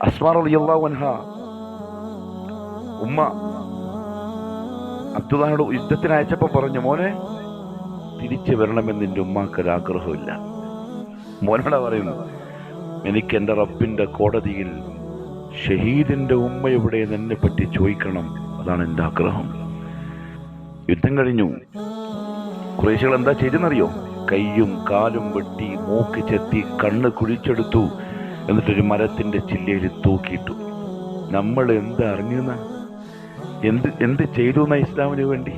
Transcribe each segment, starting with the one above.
അസ്മാ റളിയല്ലാഹു അൻഹ ഉമ്മ അബ്ദുല്ലാഹിനോട് യുദ്ധത്തിന് അയച്ചപ്പോൾ പറഞ്ഞു, മോനെ തിരിച്ചു വരണമെന്ന് എൻ്റെ ഉമ്മാക്കൊരാഗ്രഹമില്ല. മോനോടാ പറയുന്നു, എനിക്ക് എൻ്റെ റബ്ബിൻ്റെ കോടതിയിൽ ഷഹീദിൻ്റെ ഉമ്മ എവിടെ എന്നെ പറ്റി ചോദിക്കണം, അതാണ് എൻ്റെ ആഗ്രഹം. യുദ്ധം കഴിഞ്ഞു. ഖുറൈശികൾ എന്താ ചെയ്തെന്നറിയോ? കൈയും കാലും വെട്ടി, മൂക്ക് ചെത്തി, കണ്ണ് കുഴിച്ചെടുത്തു, എന്നിട്ടൊരു മരത്തിൻ്റെ ചില്ലയിൽ തൂക്കിയിട്ടു. നമ്മൾ എന്താ അറിഞ്ഞുന്ന, എന്ത് ചെയ്തു എന്നാ ഇസ്ലാമിന് വേണ്ടി?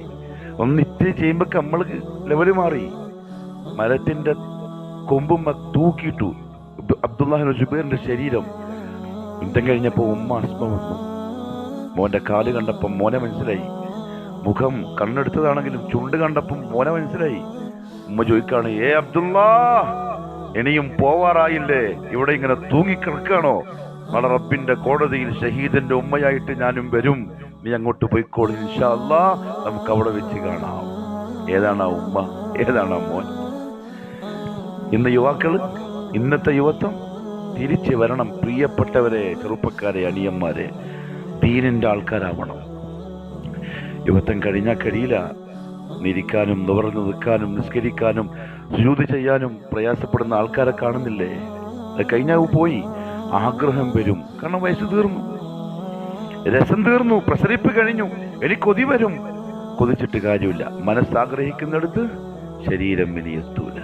ഒന്ന് ഇത്തിരി ചെയ്യുമ്പോൾ നമ്മൾ ലെവല് മാറി. മരത്തിൻ്റെ കൊമ്പും തൂക്കിയിട്ടു അബ്ദുല്ലാഹിബ്നു ജുബൈറിന്റെ ശരീരം. യുദ്ധം കഴിഞ്ഞപ്പോൾ ഉമ്മ അസ്മ വന്നു. മോന്റെ കാല് കണ്ടപ്പം മോനെ മനസ്സിലായി. മുഖം കണ്ണെടുത്തതാണെങ്കിലും ചുണ്ട് കണ്ടപ്പം മോനെ മനസ്സിലായി. ഉമ്മ ചോദിക്കാണ്, ഏ അബ്ദുല്ലാ, ഇനിയും പോവാറായില്ലേ? ഇവിടെ ഇങ്ങനെ തൂങ്ങിക്കിടക്കാണോ? നാളെ റബ്ബിന്റെ കോടതിയിൽ ഷഹീദിന്റെ ഉമ്മയായിട്ട് ഞാനും വരും. നീ അങ്ങോട്ട് പോയിക്കോളൂ, ഇൻഷാ അല്ലാഹ് നമുക്ക് അവിടെ വെച്ച് കാണാം. ഏതാണ് ആ ഉമ്മ, ഏതാണ് ആ മോൻ? ഇന്ന് യുവാക്കള്, ഇന്നത്തെ യുവത്വം തിരിച്ചു വരണം. പ്രിയപ്പെട്ടവരെ, ചെറുപ്പക്കാരെ, അനിയന്മാരെ, ദീനിന്റെ ആൾക്കാരാവണം. യുവത്വം കഴിഞ്ഞാൽ കഴിയില്ല. നിരിക്കാനും നിവർന്നു നിൽക്കാനും നിസ്കരിക്കാനും സുജൂദ് ചെയ്യാനും പ്രയാസപ്പെടുന്ന ആൾക്കാരെ കാണുന്നില്ലേ? അത് കഴിഞ്ഞാൽ പോയി. ആഗ്രഹം വരും, കാരണം വയസ്സ് തീർന്നു, രസം തീർന്നു, പ്രസരിപ്പ് കഴിഞ്ഞു. എനിക്ക് കൊതി വരും. കൊതിച്ചിട്ട് കാര്യമില്ല. മനസ്സാഗ്രഹിക്കുന്നിടത്ത് ശരീരം ഇനി എത്തൂല.